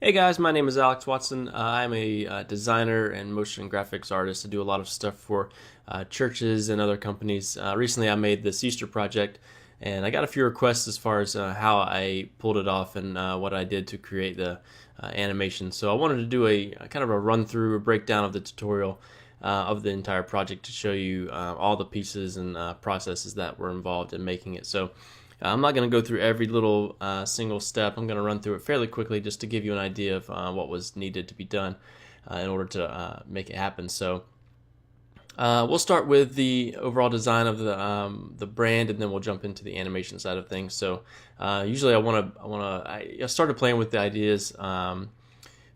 Hey guys, my name is Alex Watson. I'm a designer and motion graphics artist. I do a lot of stuff for churches and other companies. Recently, I made this Easter project, and I got a few requests as far as how I pulled it off and what I did to create the animation. So I wanted to do a kind of a run through, a breakdown of the tutorial of the entire project to show you all the pieces and processes that were involved in making it. So I'm not going to go through every little single step. I'm going to run through it fairly quickly just to give you an idea of what was needed to be done in order to make it happen. So we'll start with the overall design of the brand, and then we'll jump into the animation side of things. So usually I started playing with the ideas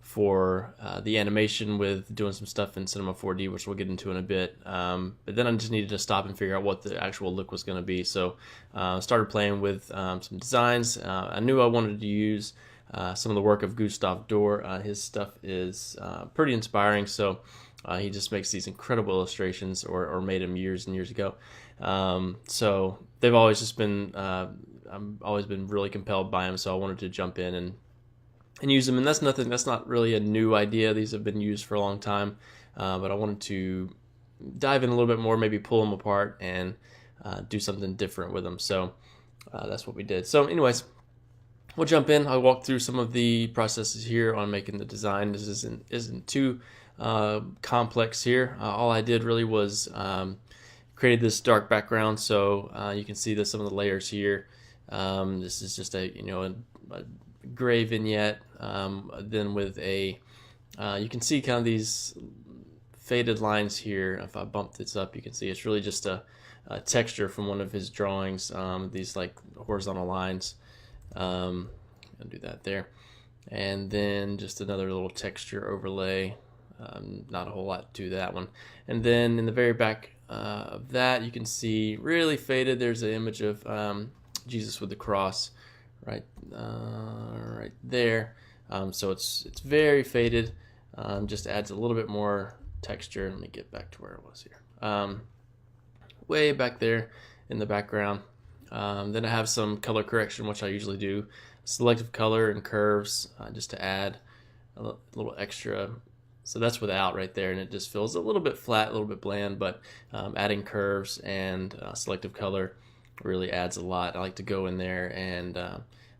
for the animation with doing some stuff in Cinema 4D, which we'll get into in a bit. But then I just needed to stop and figure out what the actual look was going to be. So started playing with some designs. I knew I wanted to use some of the work of Gustav Dorr. His stuff is pretty inspiring. So he just makes these incredible illustrations, or made them years and years ago. So they've always just been, I've always been really compelled by him. So I wanted to jump in and use them. And that's not really a new idea. These have been used for a long time, but I wanted to dive in a little bit more, maybe pull them apart and do something different with them. So that's what we did. So anyways, we'll jump in. I'll walk through some of the processes here on making the design. This isn't too complex here. All I did really was created this dark background, so you can see some of the layers here. This is just a gray vignette, then with you can see kind of these faded lines here. If I bump this up, you can see it's really just a texture from one of his drawings, these like horizontal lines. I'll do that there, and then just another little texture overlay. Not a whole lot to that one. And then in the very back of that, you can see really faded, there's an image of Jesus with the cross right there. So it's very faded. Just adds a little bit more texture. Let me get back to where it was here. Way back there in the background. Then I have some color correction, which I usually do. Selective color and curves, just to add a little extra. So that's without right there, and it just feels a little bit flat, a little bit bland, but adding curves and selective color really adds a lot. I like to go in there and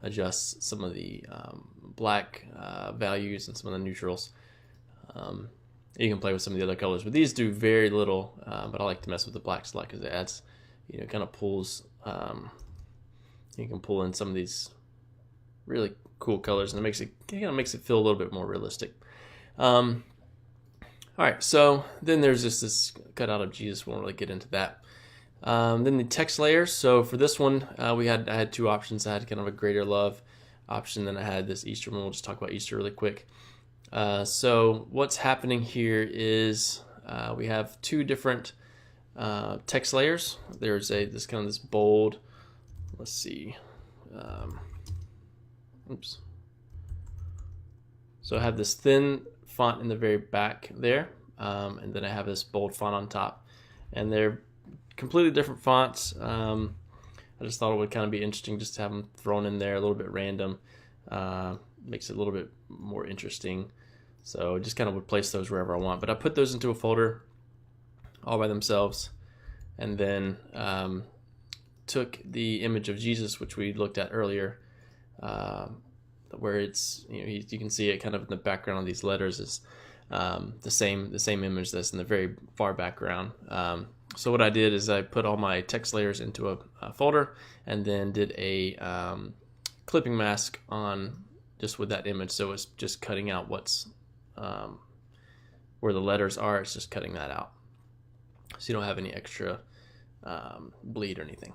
adjust some of the black values and some of the neutrals. You can play with some of the other colors, but these do very little, but I like to mess with the blacks a lot because it adds, kind of pulls, you can pull in some of these really cool colors, and it makes it feel a little bit more realistic. All right, so then there's just this cutout of Jesus. Won't really get into that. Then the text layers. So for this one, I had two options. I had kind of a greater love option, then I had this Easter one. We'll just talk about Easter really quick. So what's happening here is we have two different text layers. There's this bold. Let's see. Oops. So I have this thin font in the very back there, and then I have this bold font on top, and they're completely different fonts. I just thought it would kind of be interesting just to have them thrown in there a little bit random. Makes it a little bit more interesting. So just kind of would place those wherever I want. But I put those into a folder all by themselves, and then took the image of Jesus, which we looked at earlier, where it's you can see it kind of in the background of these letters is the same image that's in the very far background. So what I did is I put all my text layers into a folder, and then did a clipping mask on just with that image. So it's just cutting out what's where the letters are. It's just cutting that out, so you don't have any extra bleed or anything.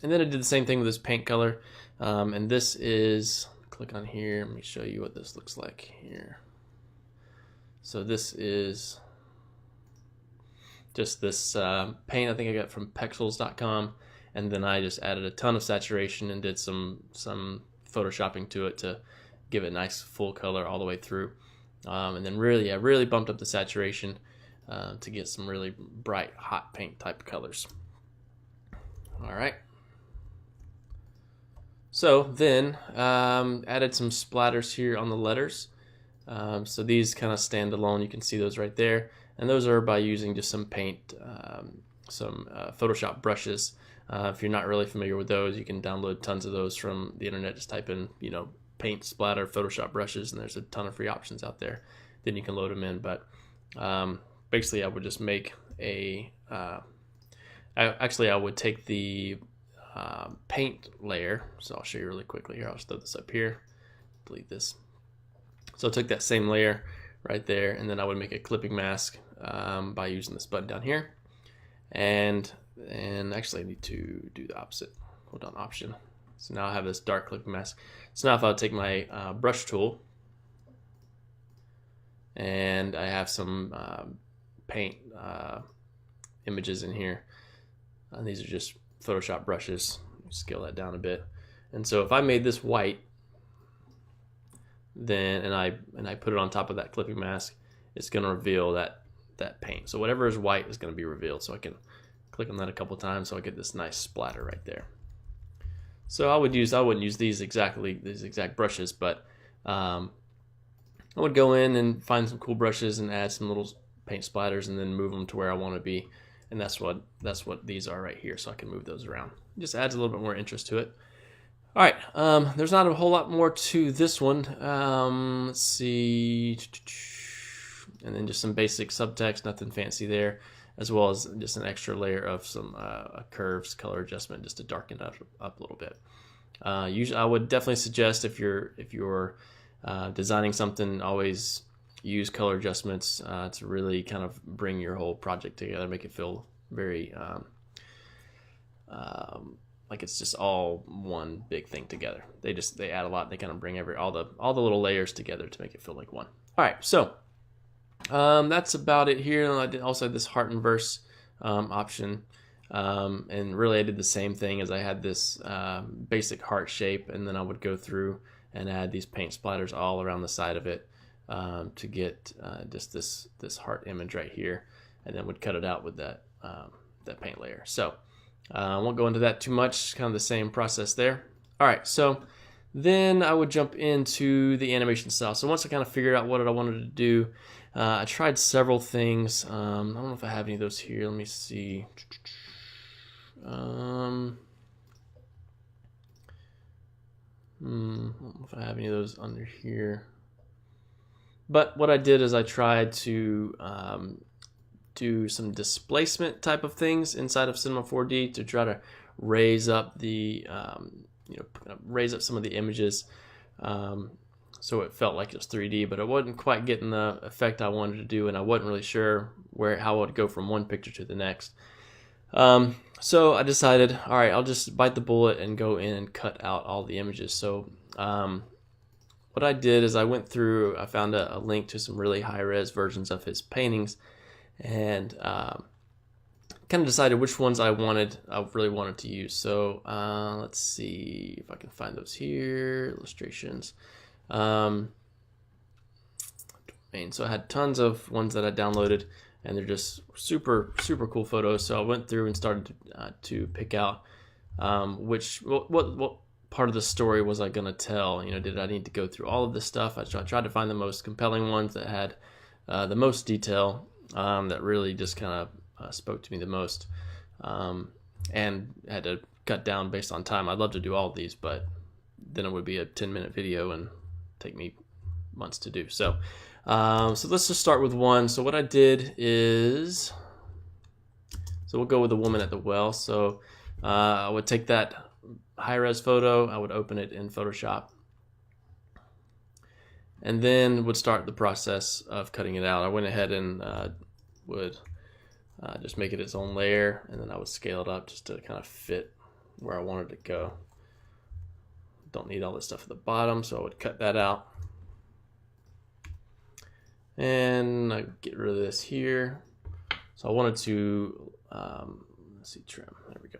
And then I did the same thing with this paint color, and this is, click on here, let me show you what this looks like here. So this is just this paint I think I got from Pexels.com, and then I just added a ton of saturation and did some photoshopping to it to give it a nice full color all the way through. And then I really bumped up the saturation to get some really bright hot paint type colors. All right. So then added some splatters here on the letters. So these kind of stand alone. You can see those right there. And those are by using just some paint, some Photoshop brushes. If you're not really familiar with those, you can download tons of those from the internet. Just type in, paint, splatter, Photoshop brushes, and there's a ton of free options out there. Then you can load them in. But basically, I would just make a. I would take the paint layer. So I'll show you really quickly here. I'll just throw this up here. Delete this. So I took that same layer right there, and then I would make a clipping mask by using this button down here. And actually I need to do the opposite. Hold on, Option. So now I have this dark clipping mask. So now if I would take my brush tool, and I have some paint images in here. And these are just Photoshop brushes. Scale that down a bit. And so if I made this white, then and I put it on top of that clipping mask, it's going to reveal that paint. So whatever is white is going to be revealed. So I can click on that a couple times so I get this nice splatter right there. So I wouldn't use these exact brushes, but I would go in and find some cool brushes and add some little paint splatters and then move them to where I want to be. And that's what these are right here. So I can move those around. It just adds a little bit more interest to it. All right, there's not a whole lot more to this one. Let's see, and then just some basic subtext, nothing fancy there, as well as just an extra layer of some curves, color adjustment, just to darken it up a little bit. Usually, I would definitely suggest if you're designing something, always use color adjustments to really kind of bring your whole project together, make it feel very like it's just all one big thing together. They add a lot. They kind of bring all the little layers together to make it feel like one. All right, so that's about it here. And I also had this heart and verse option, and really I did the same thing as I had this basic heart shape, and then I would go through and add these paint splatters all around the side of it to get just this heart image right here, and then would cut it out with that paint layer. So. I won't go into that too much, kind of the same process there. All right, so then I would jump into the animation style. So once I kind of figured out what I wanted to do, I tried several things. I don't know if I have any of those here. Let me see. I don't know if I have any of those under here. But what I did is I tried to do some displacement type of things inside of Cinema 4D to try to raise up the raise up some of the images so it felt like it was 3D, but it wasn't quite getting the effect I wanted to do, and I wasn't really sure how I would go from one picture to the next. So I decided, all right, I'll just bite the bullet and go in and cut out all the images. So what I did is I went through, I found a link to some really high-res versions of his paintings, and kind of decided which ones I really wanted to use. So let's see if I can find those here. Illustrations. So I had tons of ones that I downloaded, and they're just super cool photos. So I went through and started to pick out what part of the story was I going to tell. Did I need to go through all of this stuff? I tried to find the most compelling ones that had the most detail. That really just kind of spoke to me the most, and had to cut down based on time. I'd love to do all of these, but then it would be a 10-minute video and take me months to do. So let's just start with one. So what I did is, we'll go with the woman at the well. So I would take that high-res photo, I would open it in Photoshop, and then would start the process of cutting it out. I went ahead and would just make it its own layer, and then I would scale it up just to kind of fit where I wanted it to go. Don't need all this stuff at the bottom, so I would cut that out. And I get rid of this here. So I wanted to, let's see, trim, there we go.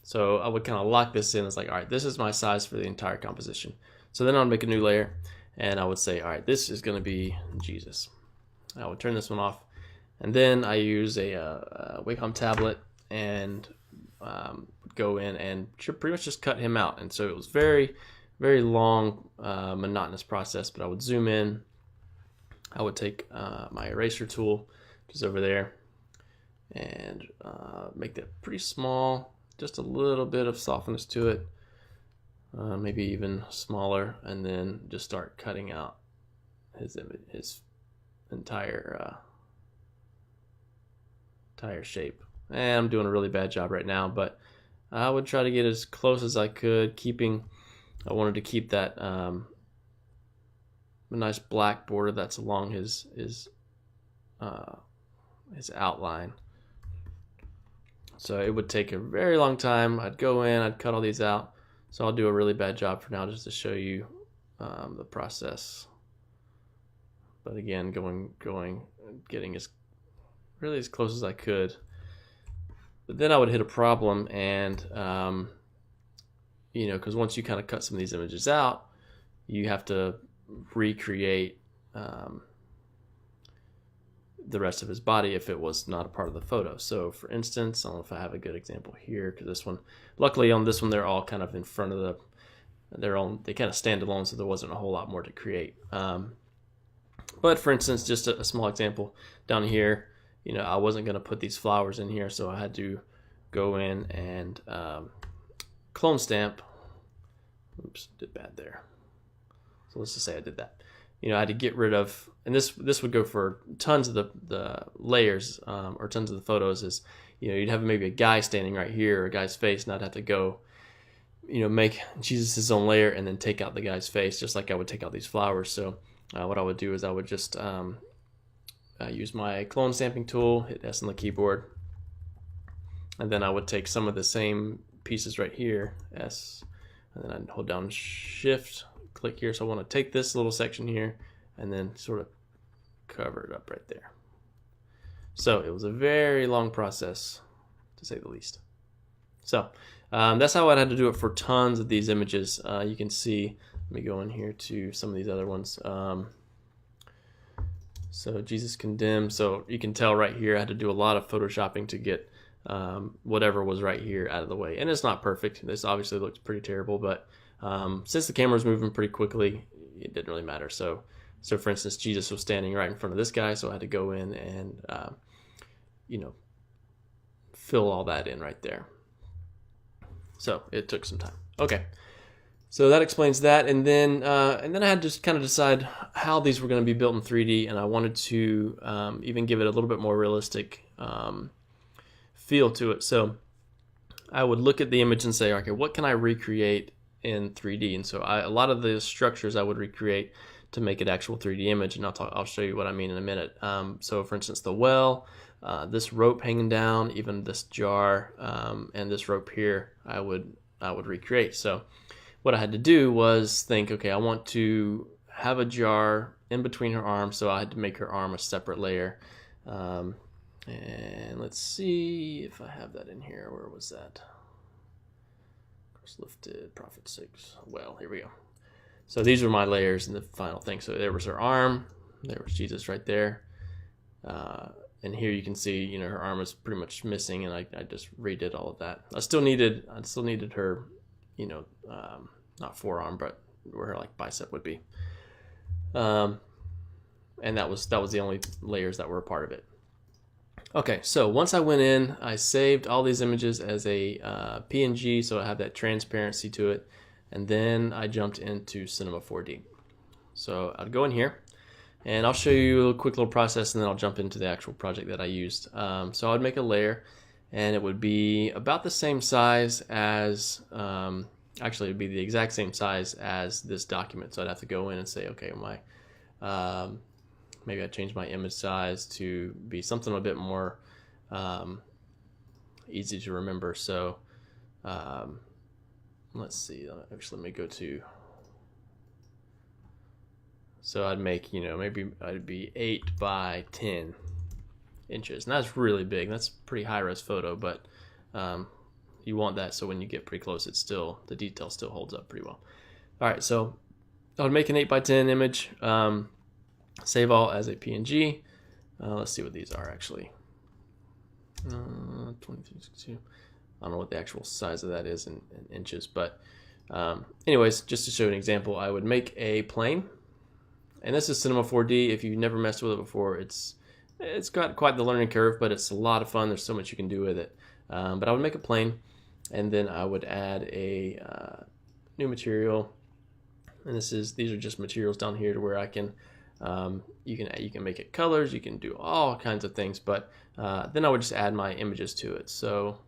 So I would kind of lock this in. It's like, all right, this is my size for the entire composition. So then I'll make a new layer, and I would say, all right, this is going to be Jesus. I would turn this one off, and then I use a Wacom tablet and go in and pretty much just cut him out. And so it was very, very long, monotonous process. But I would zoom in. I would take my eraser tool, which is over there, and make that pretty small, just a little bit of softness to it, maybe even smaller, and then just start cutting out his entire shape. And I'm doing a really bad job right now, but I would try to get as close as I could, I wanted to keep that a nice black border that's along his outline. So it would take a very long time. I'd go in, I'd cut all these out. So I'll do a really bad job for now just to show you the process. But again, getting really as close as I could. But then I would hit a problem, and because once you kind of cut some of these images out, you have to recreate the rest of his body if it was not a part of the photo. So for instance, I don't know if I have a good example here, because this one, luckily on this one, they're all kind of in front of they kind of stand alone, so there wasn't a whole lot more to create. But for instance, just a small example down here, I wasn't going to put these flowers in here, so I had to go in and clone stamp. Oops, did bad there. So let's just say I did that. I had to get rid of, and this would go for tons of the layers, or tons of the photos, is, you'd have maybe a guy standing right here, or a guy's face, and I'd have to go, make Jesus his own layer and then take out the guy's face, just like I would take out these flowers. So what I would do is I would just use my clone stamping tool, hit S on the keyboard, and then I would take some of the same pieces right here, S, and then I'd hold down Shift, click here. So I want to take this little section here and then sort of cover it up right there. So it was a very long process, to say the least. So that's how I had to do it for tons of these images. You can see, let me go in here to some of these other ones. So Jesus Condemned. So you can tell right here I had to do a lot of photoshopping to get whatever was right here out of the way. And it's not perfect. This obviously looks pretty terrible, but since the camera was moving pretty quickly, it didn't really matter. So for instance, Jesus was standing right in front of this guy, so I had to go in and fill all that in right there. So it took some time. Okay, so that explains that, and then I had to just kind of decide how these were going to be built in 3D, and I wanted to even give it a little bit more realistic feel to it. So I would look at the image and say, okay, what can I recreate in 3D? And so a lot of the structures I would recreate to make an actual 3D image, and I'll show you what I mean in a minute. So for instance, the well, this rope hanging down, even this jar, and this rope here, I would recreate. So what I had to do was think, okay, I want to have a jar in between her arms, so I had to make her arm a separate layer. And let's see if I have that in here. Where was that? Cross lifted, Prophet 6. Well, here we go. So these were my layers in the final thing. So there was her arm, there was Jesus right there. And here you can see, her arm was pretty much missing, and I just redid all of that. I still needed her, not forearm, but where her bicep would be. And that was the only layers that were a part of it. Okay, so once I went in, I saved all these images as a PNG, so I have that transparency to it, and then I jumped into Cinema 4D. So I'd go in here, and I'll show you a quick little process, and then I'll jump into the actual project that I used. So I would make a layer, and it would be about the same size as, actually it would be the exact same size as this document. So I'd have to go in and say, okay, maybe I'd change my image size to be something a bit more easy to remember. So let's see, actually let me go to, so I'd make, maybe I'd be 8 by 10 inches. And that's really big. That's a pretty high-res photo, but you want that so when you get pretty close, the detail still holds up pretty well. All right, so I would make an 8 by 10 image. Save all as a PNG. Let's see what these are actually. 2362. I don't know what the actual size of that is in inches, but Anyways, just to show an example, I would make a plane, and this is Cinema 4D. If you've never messed with it before, it's got quite the learning curve, but it's a lot of fun. There's so much you can do with it. But I would make a plane, and then I would add a new material, and these are just materials down here to where I can you can make it colors, you can do all kinds of things, but then I would just add my images to it. So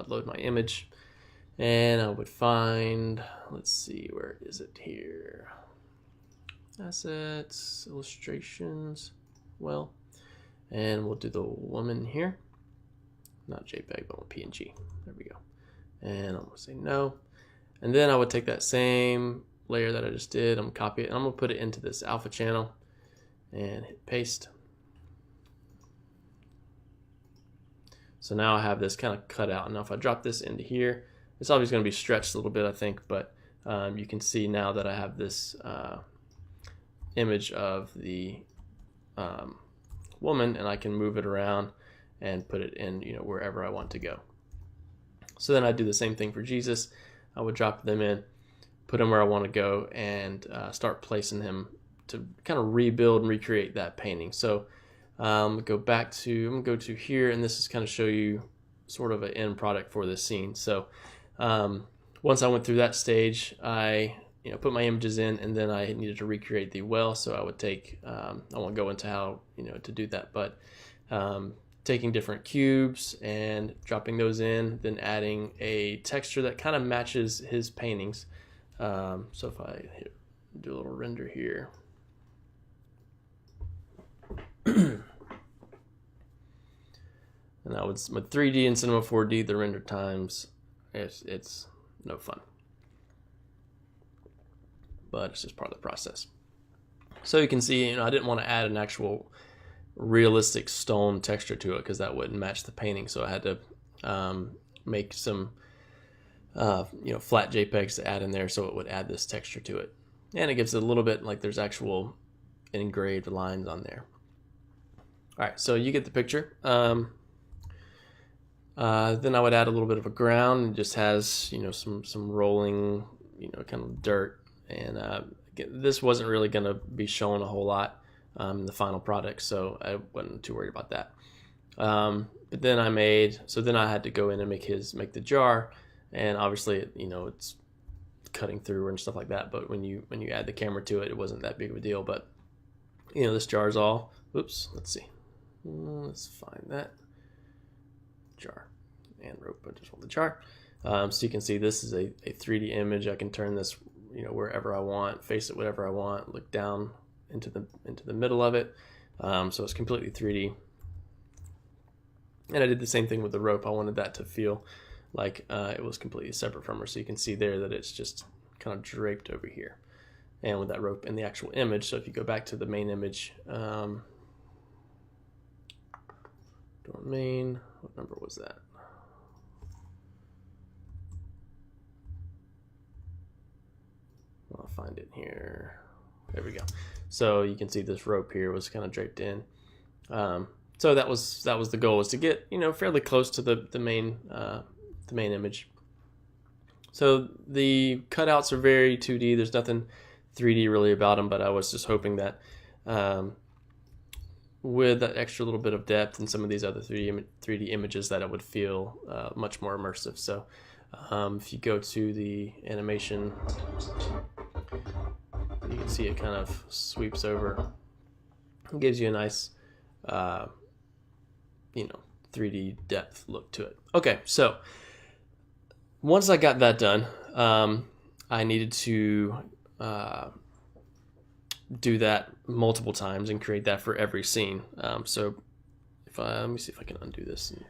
load my image, and I would find, let's see, where is it here? Assets, illustrations, well, and we'll do the woman here, not JPEG, but PNG. There we go. And I'm gonna say no, and then I would take that same layer that I just did, I'm gonna copy it, and I'm gonna put it into this alpha channel and hit paste. So now I have this kind of cut out. Now if I drop this into here, it's obviously going to be stretched a little bit, I think, but you can see now that I have this image of the woman, and I can move it around and put it in, wherever I want to go. So then I do the same thing for Jesus. I would drop them in, put him where I want to go, and start placing him to kind of rebuild and recreate that painting. So I'm gonna go to here, and this is kind of show you sort of an end product for this scene. So once I went through that stage, I put my images in, and then I needed to recreate the well. So I would take, I won't go into how to do that, but taking different cubes and dropping those in, then adding a texture that kind of matches his paintings. So if I do a little render here, and that was with 3D and Cinema 4D, the render times, it's no fun, but it's just part of the process. So you can see, I didn't want to add an actual realistic stone texture to it because that wouldn't match the painting. So I had to make some flat JPEGs to add in there so it would add this texture to it, and it gives it a little bit like there's actual engraved lines on there. All right, so you get the picture. Then I would add a little bit of a ground. It just has some rolling kind of dirt, and this wasn't really going to be shown a whole lot in the final product, so I wasn't too worried about that. But then then I had to go in and make the jar, and obviously it's cutting through and stuff like that. But when you add the camera to it, it wasn't that big of a deal. But this jar is all. Oops, let's see. Let's find that jar and rope. I just want the jar. So you can see this is a 3D image. I can turn this wherever I want, face it whatever I want, look down into the middle of it. So it's completely 3D. And I did the same thing with the rope. I wanted that to feel like it was completely separate from her. So you can see there that it's just kind of draped over here. And with that rope in the actual image. So if you go back to the main image, domain, what number was that? I'll find it here. There we go. So you can see this rope here was kind of draped in. So that was the goal, was to get fairly close to the main image. So the cutouts are very 2D. There's nothing 3D really about them, but I was just hoping that with that extra little bit of depth and some of these other 3D images, that it would feel much more immersive. So if you go to the animation, you can see it kind of sweeps over. It gives you a nice 3D depth look to it. Okay, so once I got that done, I needed to do that multiple times and create that for every scene. So let me see if I can undo this and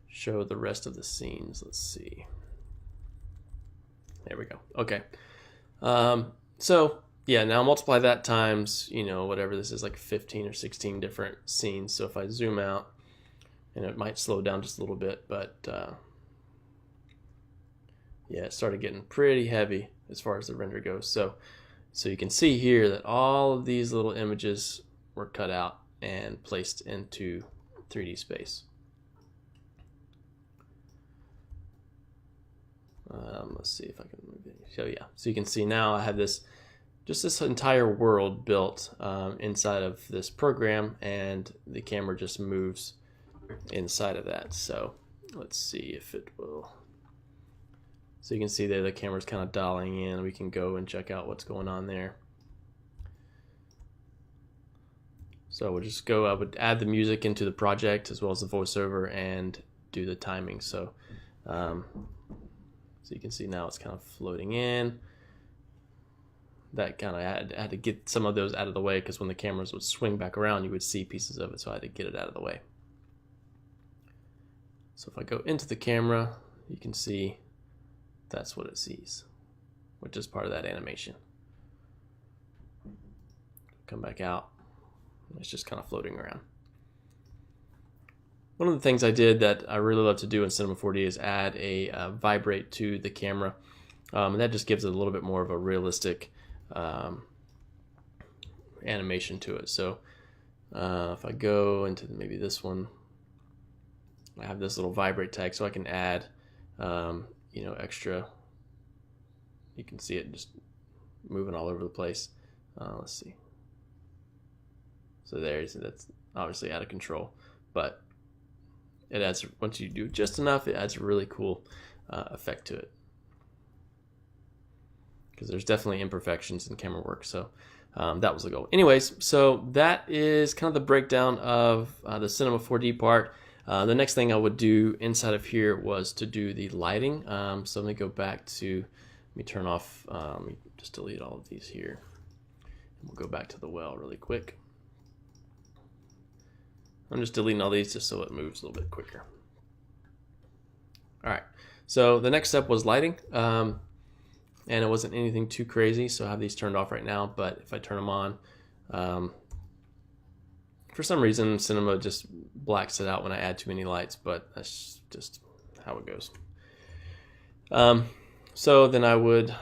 show the rest of the scenes. Let's see. There we go. Okay. So yeah, now multiply that times, whatever this is, like 15 or 16 different scenes. So if I zoom out, and it might slow down just a little bit, but yeah, it started getting pretty heavy as far as the render goes. So you can see here that all of these little images were cut out and placed into 3D space. Let's see if I can move it. So yeah, so you can see now I have this entire world built inside of this program, and the camera just moves inside of that. So let's see if it will. So you can see there the camera's kind of dialing in. We can go and check out what's going on there. So we'll just go, I would add the music into the project as well as the voiceover and do the timing. So so you can see now it's kind of floating in. That kind of had to get some of those out of the way, because when the cameras would swing back around, you would see pieces of it, so I had to get it out of the way. So if I go into the camera, you can see that's what it sees, which is part of that animation. Come back out, it's just kind of floating around. One of the things I did that I really love to do in Cinema 4D is add a vibrate to the camera. And that just gives it a little bit more of a realistic animation to it. So if I go into maybe this one, I have this little vibrate tag, so I can add extra. You can see it just moving all over the place. Let's see. So that's obviously out of control, but it adds, once you do just enough, it adds a really cool effect to it, because there's definitely imperfections in camera work. So that was the goal. Anyways, so that is kind of the breakdown of the Cinema 4D part. The next thing I would do inside of here was to do the lighting. So let me go back to, let me turn off, let me just delete all of these here. And we'll go back to the well really quick. I'm just deleting all these just so it moves a little bit quicker. All right, so the next step was lighting. And it wasn't anything too crazy, so I have these turned off right now, but if I turn them on, for some reason Cinema just blacks it out when I add too many lights, but that's just how it goes. So then I would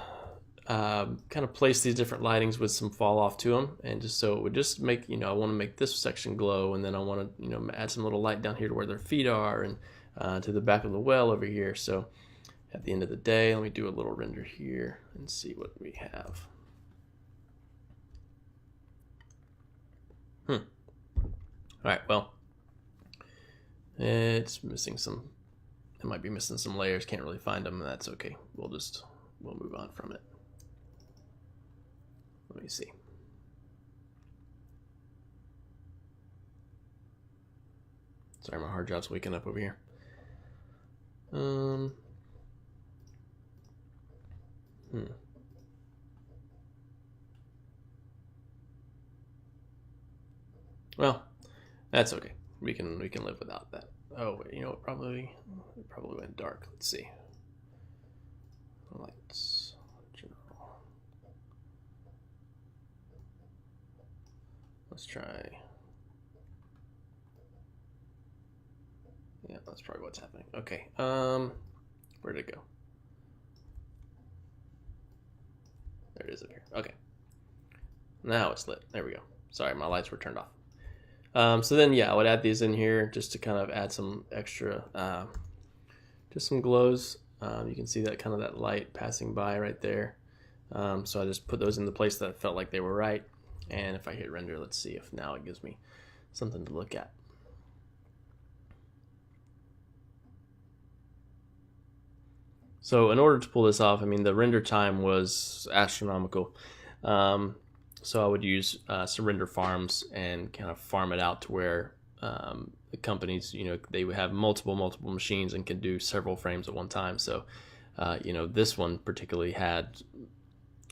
kind of place these different lightings with some fall off to them, and just so it would just make, I want to make this section glow, and then I want to add some little light down here to where their feet are, and to the back of the well over here. So at the end of the day, let me do a little render here and see what we have. All right, well, it's missing some, it might be missing some layers, can't really find them, and that's okay. We'll move on from it. Let me see. Sorry, my hard drive's waking up over here. Well, that's okay. We can live without that. Oh wait, it probably went dark. Let's see. Lights, general. Let's try. Yeah, that's probably what's happening. Okay. Where'd it go? There it is up here. Okay. Now it's lit. There we go. Sorry, my lights were turned off. So then, yeah, I would add these in here just to kind of add some extra, just some glows. You can see that kind of that light passing by right there. So I just put those in the place that felt like they were right. And if I hit render, let's see if now it gives me something to look at. So in order to pull this off, I mean, the render time was astronomical. So I would use some render farms and kind of farm it out to where the companies, they would have multiple machines and can do several frames at one time. So, this one particularly had,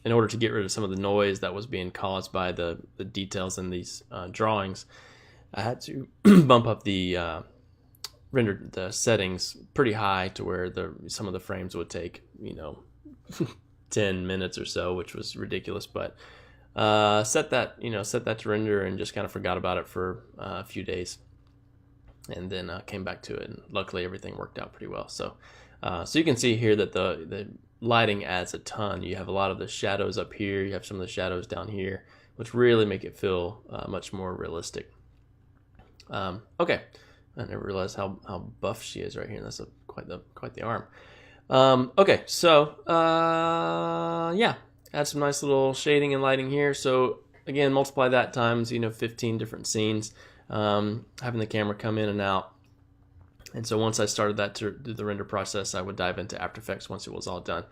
in order to get rid of some of the noise that was being caused by the details in these drawings, I had to bump up the the settings pretty high to where some of the frames would take 10 minutes or so, which was ridiculous. But set that to render and just kind of forgot about it for a few days, and then came back to it, and luckily everything worked out pretty well. So so you can see here that the lighting adds a ton. You have a lot of the shadows up here, you have some of the shadows down here, which really make it feel much more realistic. Okay, I never realized how buff she is right here. That's quite the arm. Okay, so yeah, add some nice little shading and lighting here. So again, multiply that times 15 different scenes, having the camera come in and out. And so once I started that to do the render process, I would dive into After Effects once it was all done.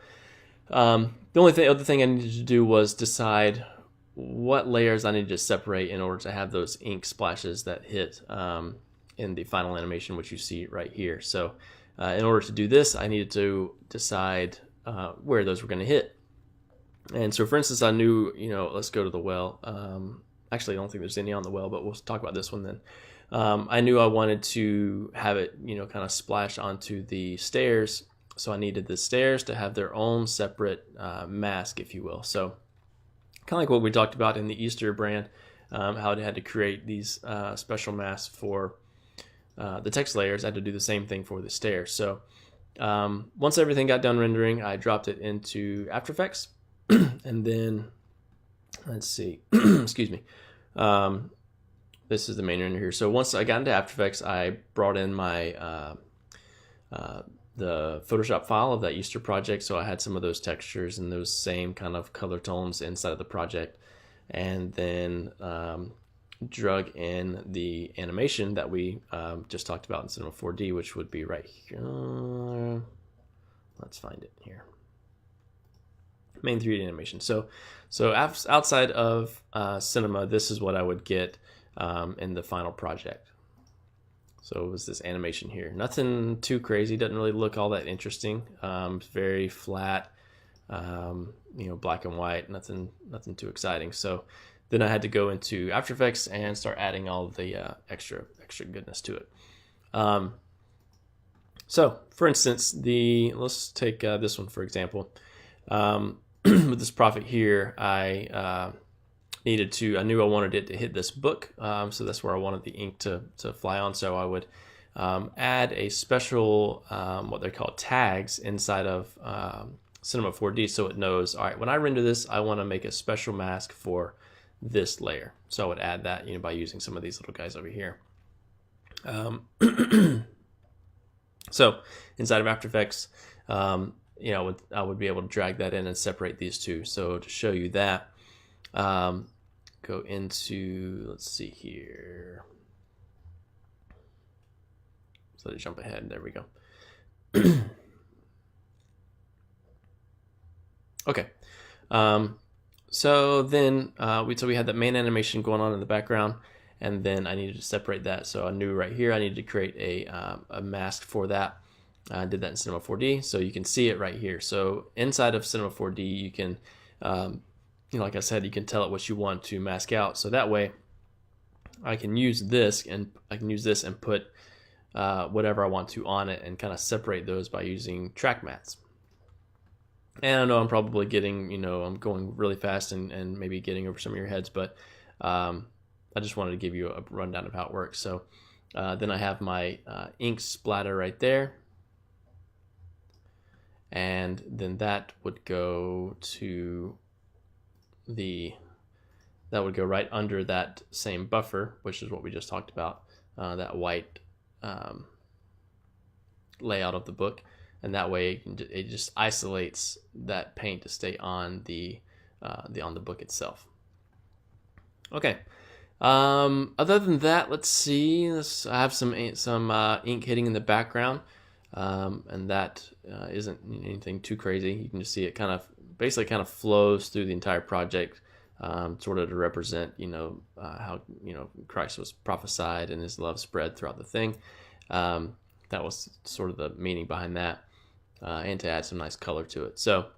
The only other thing I needed to do was decide what layers I needed to separate in order to have those ink splashes that hit in the final animation, which you see right here. So in order to do this, I needed to decide where those were going to hit. And so, for instance, I knew, let's go to the well. Actually, I don't think there's any on the well, but we'll talk about this one then. I knew I wanted to have it, kind of splash onto the stairs. So I needed the stairs to have their own separate mask, if you will. So kind of like what we talked about in the Easter brand, how it had to create these special masks for the text layers. I had to do the same thing for the stairs. So once everything got done rendering, I dropped it into After Effects. And then, let's see, excuse me. This is the main render here. So once I got into After Effects, I brought in my the Photoshop file of that Easter project. So I had some of those textures and those same kind of color tones inside of the project. And then drug in the animation that we just talked about in Cinema 4D, which would be right here. Let's find it here. Main 3D animation. So outside of Cinema, this is what I would get in the final project. So it was this animation here. Nothing too crazy. Doesn't really look all that interesting. It's very flat, black and white. Nothing too exciting. So then I had to go into After Effects and start adding all of the extra goodness to it. So for instance, let's take this one for example. With this prophet here, I knew I wanted it to hit this book, so that's where I wanted the ink to fly on. So I would add a special, what they're called tags inside of Cinema 4D, so it knows, all right, when I render this, I want to make a special mask for this layer. So I would add that, by using some of these little guys over here. So inside of After Effects, I would be able to drag that in and separate these two. So to show you that, go into, let's see here. So let it jump ahead. There we go. Okay. So then we had that main animation going on in the background, and then I needed to separate that. So I knew right here I needed to create a mask for that. I did that in Cinema 4D, so you can see it right here. So inside of Cinema 4D, you can, like I said, you can tell it what you want to mask out. So that way, I can use this and put whatever I want to on it and kind of separate those by using track mats. And I know I'm probably getting, I'm going really fast and maybe getting over some of your heads, but I just wanted to give you a rundown of how it works. So then I have my ink splatter right there. And then that would go right under that same buffer, which is what we just talked about, that white layout of the book. And that way it just isolates that paint to stay on the book itself. Okay. Other than that, let's see. I have some ink hitting in the background, and that isn't anything too crazy. You can just see it basically kind of flows through the entire project, sort of to represent, how Christ was prophesied and his love spread throughout the thing. That was sort of the meaning behind that, and to add some nice color to it. So,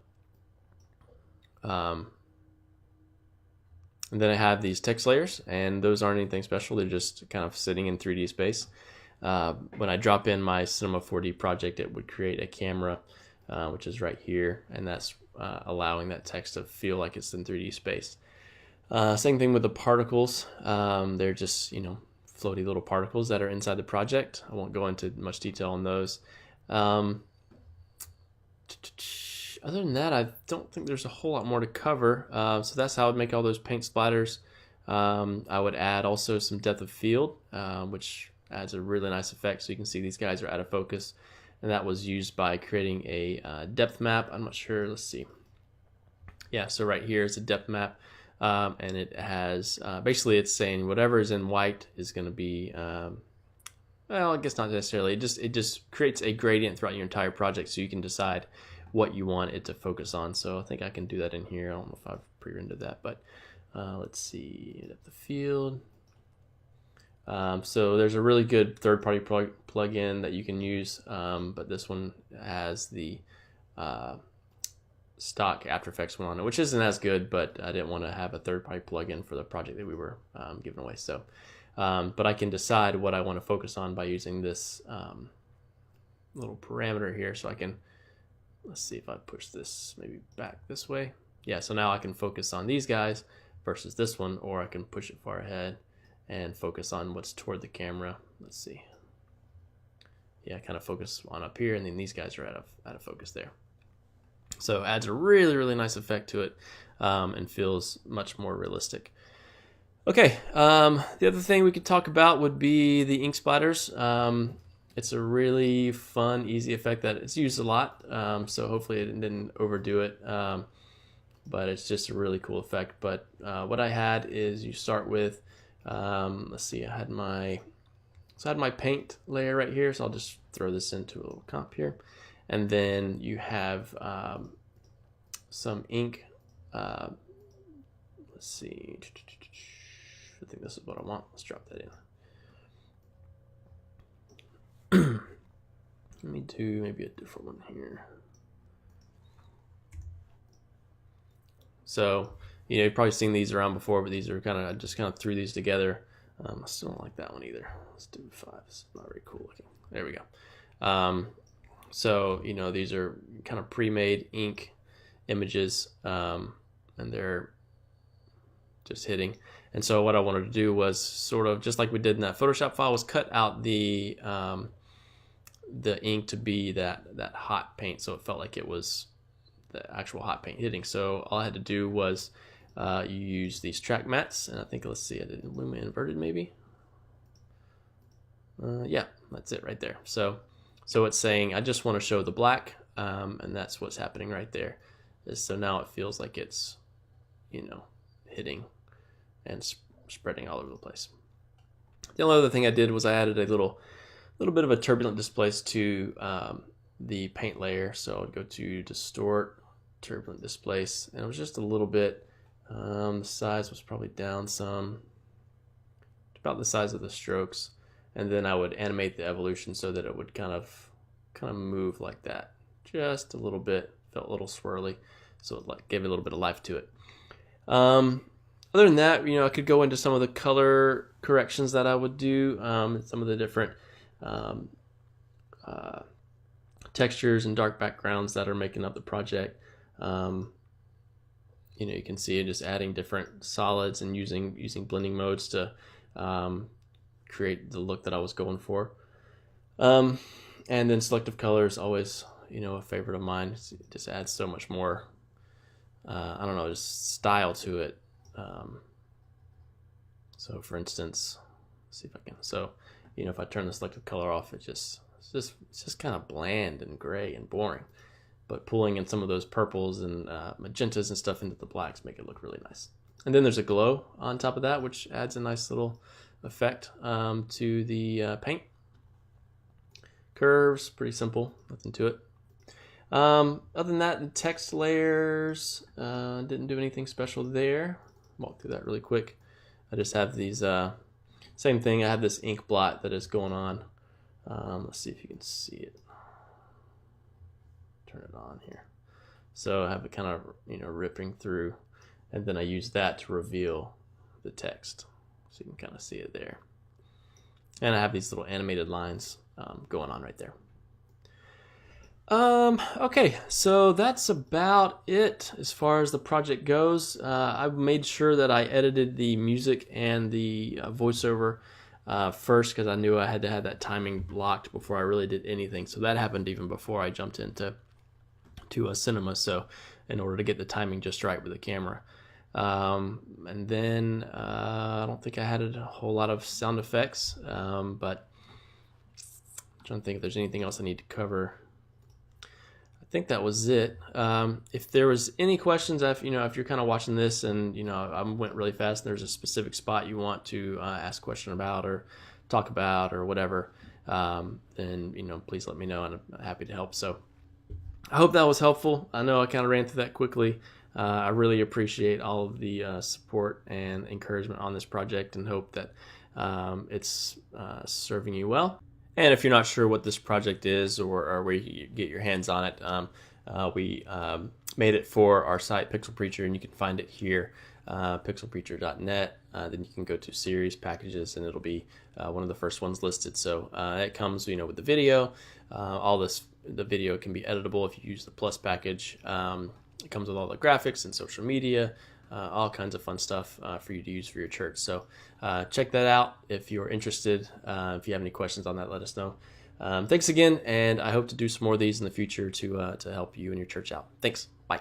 and then I have these text layers, and those aren't anything special. They're just kind of sitting in 3D space. When I drop in my Cinema 4D project, it would create a camera, which is right here, and that's allowing that text to feel like it's in 3D space. Same thing with the particles. They're just, floaty little particles that are inside the project. I won't go into much detail on those. Other than that, I don't think there's a whole lot more to cover. So that's how I would make all those paint splatters. I would add also some depth of field, which adds a really nice effect. So you can see these guys are out of focus. and that was used by creating a depth map. I'm not sure, let's see. Yeah, so right here is a depth map, and it has, basically it's saying whatever is in white is going to be, well, I guess not necessarily. It just creates a gradient throughout your entire project, so you can decide what you want it to focus on. So I think I can do that in here. I don't know if I've pre-rendered that, but let's see, depth of field. So there's a really good third-party plugin that you can use, but this one has the stock After Effects one on it, which isn't as good, but I didn't want to have a third-party plugin for the project that we were giving away. So, but I can decide what I want to focus on by using this little parameter here. So I can, let's see if I push this maybe back this way. Yeah, so now I can focus on these guys versus this one, or I can push it far ahead and focus on what's toward the camera. Let's see. Yeah, kind of focus on up here, and then these guys are out of focus there. So it adds a really, really nice effect to it, and feels much more realistic. Okay, the other thing we could talk about would be the ink splatters. It's a really fun, easy effect that it's used a lot, so hopefully it didn't overdo it, but it's just a really cool effect. But what I had is you start with, let's see, I had my paint layer right here, so I'll just throw this into a little comp here. And then you have some ink. Let's see. I think this is what I want. Let's drop that in. Let me do maybe a different one here. So, you've probably seen these around before, but these are I just kind of threw these together. I still don't like that one either. Let's do 5. It's not very cool looking. There we go. So, these are kind of pre-made ink images, and they're just hitting. And so what I wanted to do was sort of just like we did in that Photoshop file, was cut out the ink to be that hot paint, so it felt like it was the actual hot paint hitting. So all I had to do was you use these track mats, and I think, let's see, I did Luma inverted maybe. Yeah, that's it right there. So it's saying I just want to show the black, and that's what's happening right there. So now it feels like it's, hitting and spreading all over the place. The only other thing I did was I added a little bit of a turbulent displace to the paint layer. So I would go to distort, turbulent displace, and it was just a little bit. The size was probably down some, about the size of the strokes, and then I would animate the evolution so that it would kind of move like that, just a little bit. Felt a little swirly, so it gave it a little bit of life to it. Other than that, I could go into some of the color corrections that I would do, some of the different textures and dark backgrounds that are making up the project. You can see it just adding different solids and using blending modes to create the look that I was going for. And then selective colors, always a favorite of mine. It just adds so much more, I don't know, just style to it. So for instance, let's see if I can. So if I turn the selective color off, it's just kind of bland and gray and boring. But pulling in some of those purples and magentas and stuff into the blacks make it look really nice. And then there's a glow on top of that, which adds a nice little effect to the paint. Curves, pretty simple, nothing to it. Other than that, the text layers, didn't do anything special there. Walk through that really quick. I just have these, same thing, I have this ink blot that is going on. Let's see if you can see it. Turn it on here. So I have it kind of, ripping through, and then I use that to reveal the text. So you can kind of see it there. And I have these little animated lines going on right there. Okay, so that's about it as far as the project goes. I made sure that I edited the music and the voiceover first, because I knew I had to have that timing blocked before I really did anything. So that happened even before I jumped into Cinema, so in order to get the timing just right with the camera. And then I don't think I had a whole lot of sound effects, but trying to think if there's anything else I need to cover. I think that was it. If there was any questions, if you're kind of watching this and I went really fast, and there's a specific spot you want to ask a question about or talk about or whatever, then please let me know, and I'm happy to help. So I hope that was helpful. I know I kind of ran through that quickly. I really appreciate all of the support and encouragement on this project, and hope that it's serving you well. And if you're not sure what this project is or where you get your hands on it, we made it for our site, Pixel Preacher, and you can find it here, pixelpreacher.net. Then you can go to series packages, and it'll be one of the first ones listed. So it comes, with the video. The video can be editable if you use the Plus package. It comes with all the graphics and social media, all kinds of fun stuff for you to use for your church. So check that out if you're interested. If you have any questions on that, let us know. Thanks again, and I hope to do some more of these in the future to help you and your church out. Thanks. Bye.